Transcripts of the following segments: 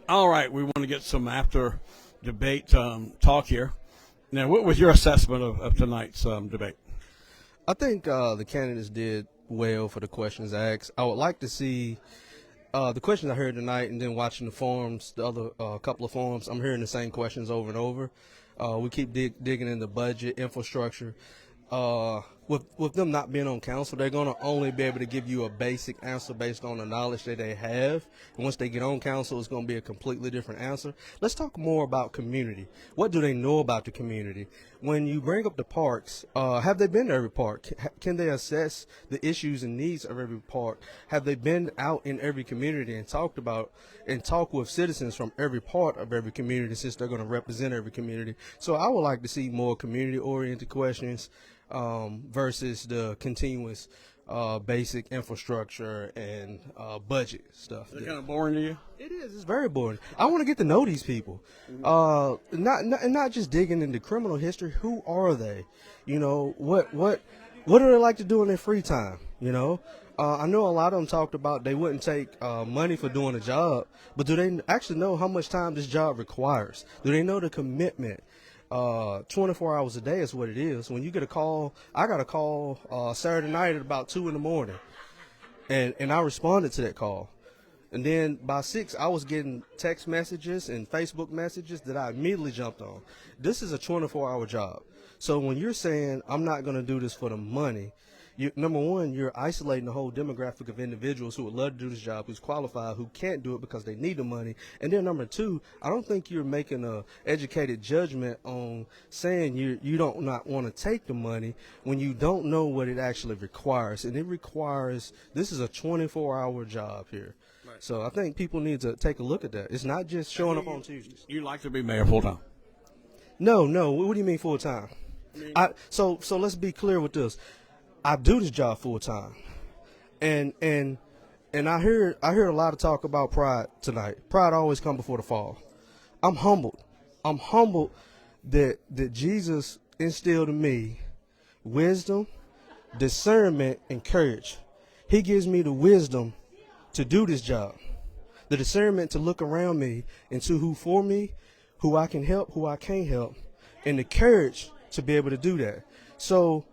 All right, we want to get some after debate talk here. Now, what was your assessment of tonight's debate? I think the candidates did well for the questions asked. I would like to see the questions I heard tonight, and then watching the forums, the other couple of forums, I'm hearing the same questions over and over. We keep digging into budget, infrastructure. With them not being on council, they're going to only be able to give you a basic answer based on the knowledge that they have. And once they get on council, it's going to be a completely different answer. Let's talk more about community. What do they know about the community? When you bring up the parks, have they been to every park? Can they assess the issues and needs of every park? Have they been out in every community and talked with citizens from every part of every community, since they're going to represent every community? So I would like to see more community-oriented questions versus the continuous basic infrastructure and budget stuff. Is it kind of boring to you? It is. It's very boring. I want to get to know these people, not just digging into criminal history. Who are they? You know, what do they like to do in their free time? You know, I know a lot of them talked about they wouldn't take money for doing a job, but do they actually know how much time this job requires? Do they know the commitment? 24 hours a day is what it is. When you get a call, I got a call Saturday night at about 2 in the morning, and I responded to that call. And then by 6, I was getting text messages and Facebook messages that I immediately jumped on. This is a 24-hour job. So when you're saying I'm not going to do this for the money, number one, you're isolating the whole demographic of individuals who would love to do this job, who's qualified, who can't do it because they need the money. And then number two, I don't think you're making a educated judgment on saying you don't not want to take the money when you don't know what it actually requires. And it requires, this is a 24-hour job here. Right. So I think people need to take a look at that. It's not just showing up on Tuesdays. You like to be mayor full time? No. What do you mean full time? So let's be clear with this. I do this job full time, and I heard a lot of talk about pride tonight. Pride always comes before the fall. I'm humbled. I'm humbled that Jesus instilled in me wisdom, discernment, and courage. He gives me the wisdom to do this job, the discernment to look around me and see who for me, who I can help, who I can't help, and the courage to be able to do that. So,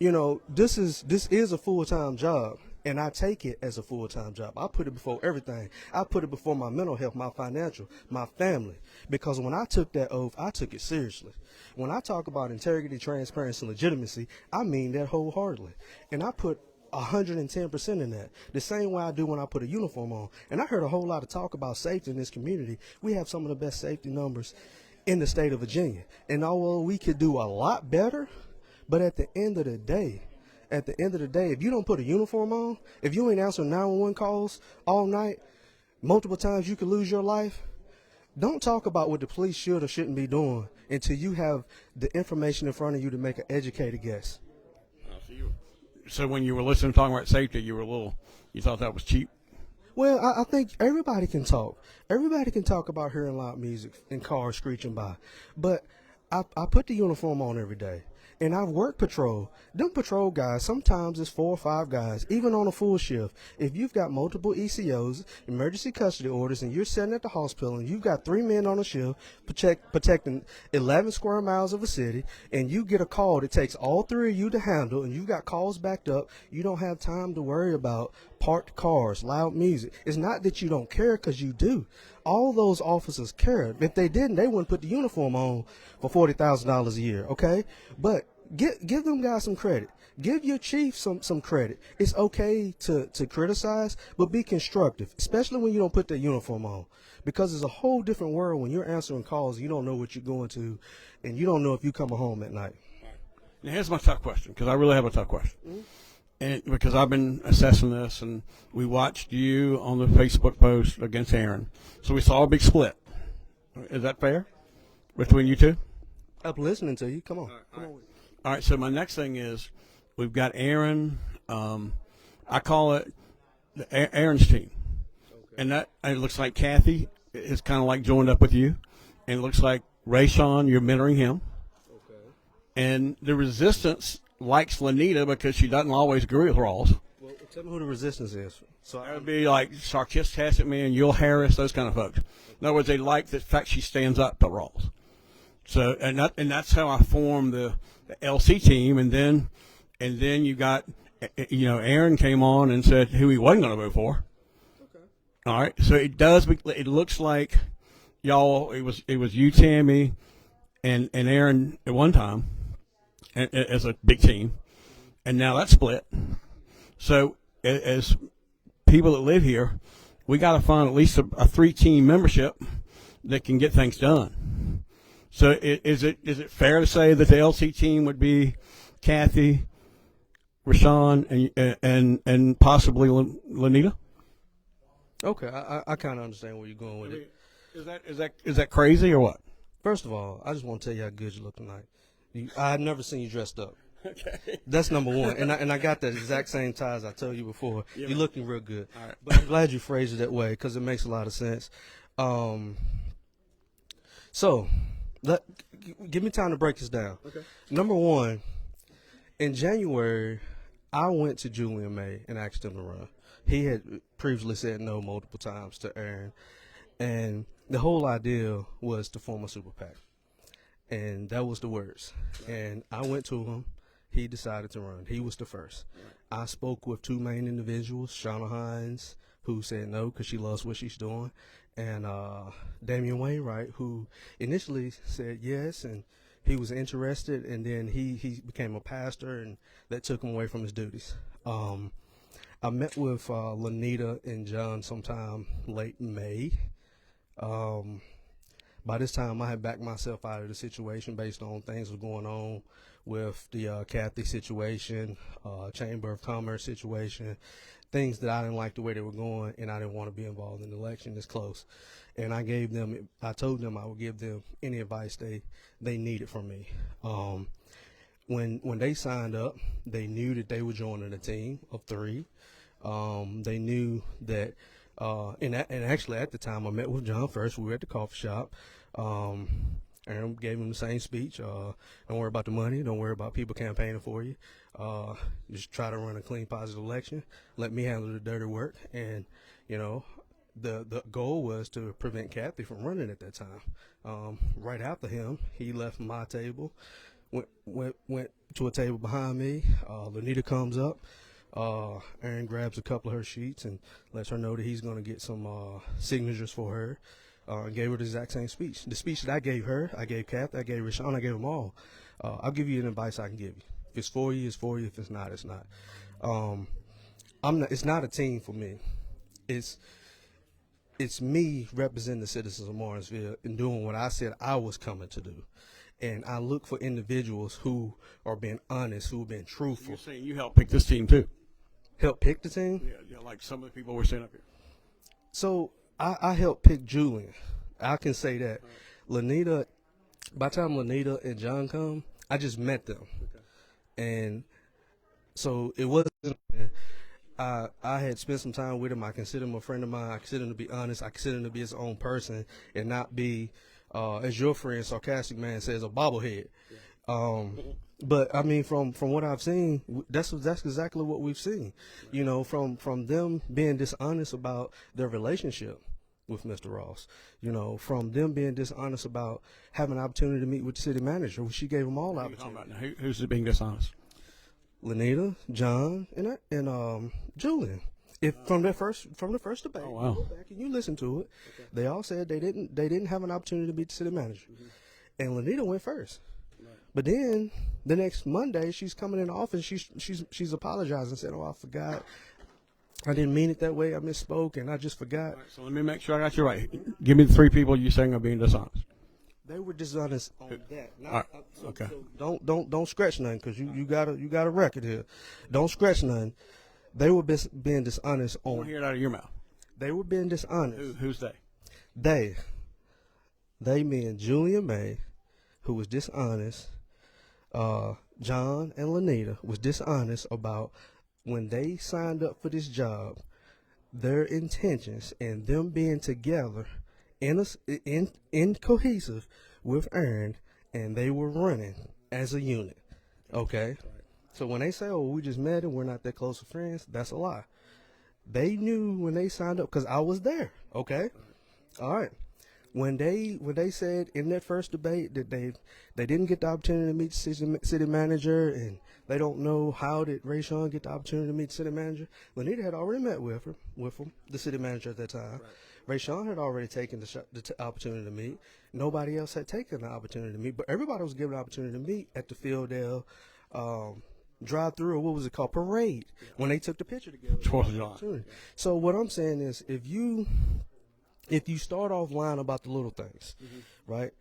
you know, this is a full-time job, and I take it as a full-time job. I put it before everything. I put it before my mental health, my financial, my family, because when I took that oath, I took it seriously. When I talk about integrity, transparency, and legitimacy, I mean that wholeheartedly, and I put 110% in that, the same way I do when I put a uniform on. And I heard a whole lot of talk about safety in this community. We have some of the best safety numbers in the state of Virginia, and although we could do a lot better, but at the end of the day, if you don't put a uniform on, if you ain't answering 911 calls all night, multiple times you could lose your life. Don't talk about what the police should or shouldn't be doing until you have the information in front of you to make an educated guess. So when you were listening, talking about safety, you thought that was cheap? Well, I think everybody can talk. Everybody can talk about hearing loud music and cars screeching by. But I put the uniform on every day. And I've worked patrol. Them patrol guys, sometimes it's 4 or 5 guys, even on a full shift. If you've got multiple ECOs, emergency custody orders, and you're sitting at the hospital, and you've got 3 men on a shift protecting 11 square miles of a city, and you get a call that takes all 3 of you to handle, and you've got calls backed up, you don't have time to worry about parked cars, loud music. It's not that you don't care, because you do. All those officers care. If they didn't, they wouldn't put the uniform on for $40,000 a year, okay? But give them guys some credit. Give your chief some credit. It's okay to criticize, but be constructive, especially when you don't put the uniform on, because it's a whole different world when you're answering calls. You don't know what you're going to, and you don't know if you're coming home at night. Now, here's my tough question, because I really have a tough question. Mm-hmm. And because I've been assessing this, and we watched you on the Facebook post against Aaron, so we saw a big split. Is that fair between you two? I'm listening to you. Come on. Come on. All right. So my next thing is, we've got Aaron. I call it Aaron's team, and it looks like Kathy is kind of like joined up with you, and it looks like Rayshawn, you're mentoring him, and the resistance likes Lanita because she doesn't always agree with Rawls. Well, tell me who the resistance is. So That would be like sarcastic man, Yul Harris, those kind of folks. In other words, they like the fact she stands up to Ross. So and that's how I formed the LC team, and then you got Aaron came on and said who he wasn't going to vote for. okay. All right, so it looks like y'all it was you, Tammy, and Aaron at one time as a big team, and now that's split. So as people that live here, we got to find at least a 3-team membership that can get things done. So is it fair to say that the LC team would be Kathy, Rashawn, and possibly Lanita? Okay, I kind of understand where you're going with it. Is that crazy or what? First of all, I just want to tell you how good you look tonight. I've never seen you dressed up. Okay. That's number one, and I got that exact same tie as I told you before. Yeah, You're looking real good, all right. but I'm glad you phrased it that way because it makes a lot of sense. So, give me time to break this down. Okay. Number one, in January, I went to Julian May and asked him to run. He had previously said no multiple times to Aaron, and the whole idea was to form a super PAC, and that was the words. And I went to him. He decided to run. He was the first. I spoke with 2 main individuals, Shauna Hines, who said no because she loves what she's doing, and Damian Wainwright, who initially said yes, and he was interested, and then he became a pastor, and that took him away from his duties. I met with Lanita and John sometime late May. By this time, I had backed myself out of the situation based on things that was going on with the Kathy situation, Chamber of Commerce situation, things that I didn't like the way they were going, and I didn't want to be involved in the election this close. And I told them I would give them any advice they needed from me. When they signed up, they knew that they were joining a team of 3. They knew that, and actually at the time I met with John first. We were at the coffee shop. Aaron gave him the same speech. Don't worry about the money. Don't worry about people campaigning for you. Just try to run a clean, positive election. Let me handle the dirty work. And, the goal was to prevent Kathy from running at that time. Right after him, he left my table, went to a table behind me. Lanita comes up. Aaron grabs a couple of her sheets and lets her know that he's going to get some signatures for her. And gave her the exact same speech. The speech that I gave her, I gave Kathy, I gave Rashawn, I gave them all. I'll give you an advice I can give you. If it's for you, it's for you. If it's not, it's not. It's not a team for me. It's me representing the citizens of Martinsville and doing what I said I was coming to do. And I look for individuals who are being honest, who are being truthful. You're saying you helped pick this team too? Help pick the team? Yeah, like some of the people we're saying up here. So I helped pick Julian. I can say that. Lanita, by the time Lanita and John come, I just met them. Okay. And so it wasn't, I had spent some time with him. I consider him a friend of mine. I consider him to be honest. I consider him to be his own person and not be, as your friend, Sarcastic Man says, a bobblehead. Yeah. But I mean, from what I've seen, that's exactly what we've seen. From them being dishonest about their relationship with Mr. Ross. From them being dishonest about having an opportunity to meet with the city manager, she gave them all opportunity. Who's being dishonest? Lanita, John, and Julian. From the first debate, oh, wow. Go back and you listen to it. Okay. They all said they didn't have an opportunity to meet the city manager, and Lanita went first. But then the next Monday, she's coming in the office. She's apologizing, saying, "Oh, I forgot. I didn't mean it that way. I misspoke, and I just forgot." All right, so let me make sure I got you right. Give me the 3 people you saying are being dishonest. They were dishonest on that. All right. Okay. So don't scratch nothing because you got a record here. Don't scratch nothing. They were being dishonest I on. want to hear it out of your mouth. They were being dishonest. Who's they? They mean Julian May, who was dishonest. John and Lanita was dishonest about when they signed up for this job, their intentions and them being together in cohesive with Aaron, and they were running as a unit. Okay? So when they say, "Oh, we just met and we're not that close of friends," that's a lie. They knew when they signed up because I was there. Okay, all right. When they said in that first debate that they didn't get the opportunity to meet the city manager, and they don't know how did Rayshawn get the opportunity to meet the city manager. Lanita had already met with him, the city manager at that time. Right. Rayshawn had already taken the opportunity to meet. Nobody else had taken the opportunity to meet, but everybody was given the opportunity to meet at the Fieldale drive-through, or what was it called, parade, when they took the picture together. 4th of July. So what I'm saying is, if you start off lying about the little things, right?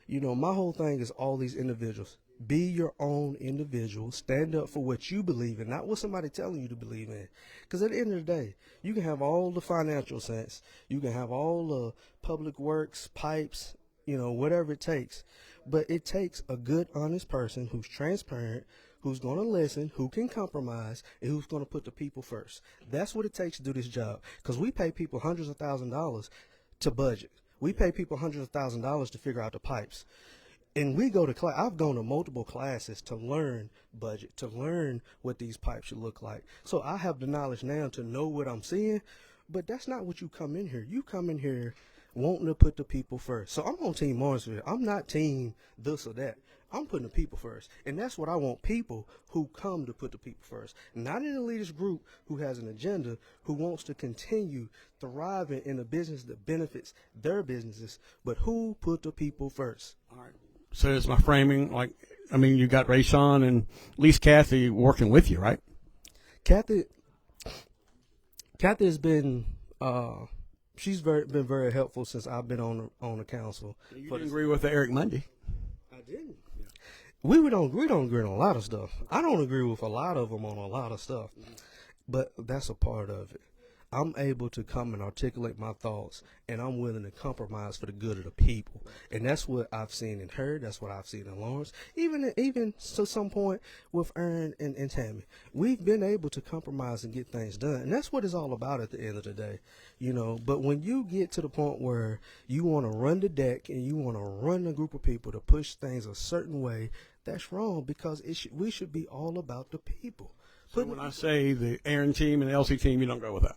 You know, my whole thing is all these individuals. Be your own individual. Stand up for what you believe in, not what somebody telling you to believe in. Because at the end of the day, you can have all the financial sense. You can have all the public works, pipes, you know, whatever it takes. But it takes a good, honest person who's transparent, who's going to listen, who can compromise, and who's going to put the people first. That's what it takes to do this job. Because we pay people hundreds of $1,000s to budget. We pay people hundreds of $1,000s to figure out the pipes. And we go to class. I've gone to multiple classes to learn budget, to learn what these pipes should look like. So I have the knowledge now to know what I'm seeing. But that's not what you come in here. You come in here wanting to put the people first. So I'm on Team Martinsville. I'm not team this or that. I'm putting the people first. And that's what I want, people who come to put the people first. Not an elitist group who has an agenda, who wants to continue thriving in a business that benefits their businesses, but who put the people first. All right. So is my framing, like, I mean, you got Rayshawn and at least Kathy working with you, right? Kathy has been, she's been very helpful since I've been on the council. You didn't agree with Eric Mundy. I didn't. We don't agree on a lot of stuff. I don't agree with a lot of them on a lot of stuff, but that's a part of it. I'm able to come and articulate my thoughts, and I'm willing to compromise for the good of the people. And that's what I've seen in her. That's what I've seen in Lawrence. Even to some point with Aaron and Tammy. We've been able to compromise and get things done. And that's what it's all about at the end of the day. You know, but when you get to the point where you want to run the deck and you want to run a group of people to push things a certain way, that's wrong, because we should be all about the people. So when I say the Aaron team and the LC team, you don't go with that?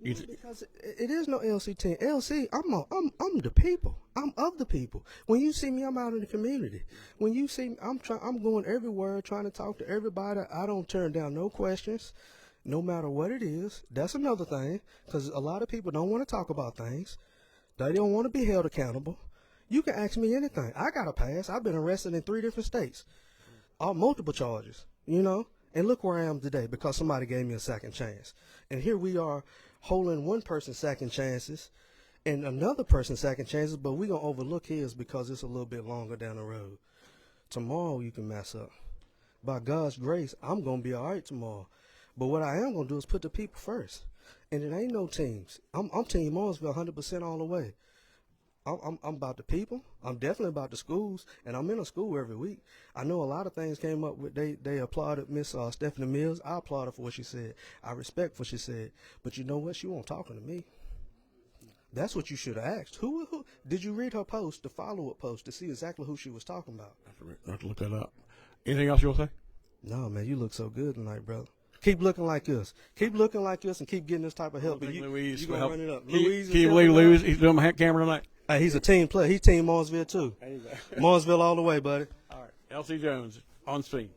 Because it is no LC team. LC, I'm the people. I'm of the people. When you see me, I'm out in the community. When you see me, I'm going everywhere, trying to talk to everybody. I don't turn down no questions, no matter what it is. That's another thing, because a lot of people don't want to talk about things. They don't want to be held accountable. You can ask me anything. I got a pass. I've been arrested in 3 different states, all multiple charges. You know. And look where I am today, because somebody gave me a second chance. And here we are holding one person's second chances and another person's second chances, but we're going to overlook his because it's a little bit longer down the road. Tomorrow you can mess up. By God's grace, I'm going to be all right tomorrow. But what I am going to do is put the people first. And it ain't no teams. I'm Team Martinsville 100% all the way. I'm about the people. I'm definitely about the schools, and I'm in a school every week. I know a lot of things came up with. They applauded Miss Stephanie Mills. I applaud her for what she said. I respect what she said. But you know what? She wasn't talking to me. That's what you should have asked. Who did you read her post, the follow-up post, to see exactly who she was talking about? I have to look that up. Anything else you want to say? No, man, you look so good tonight, brother. Keep looking like us. Keep looking like us, and keep getting this type of help. Louise you gonna help. run it up. Can you believe Louise? He's doing my camera tonight. Hey, he's a team player. He's Team Martinsville too. There you go. Martinsville all the way, buddy. All right. LC Jones on scene.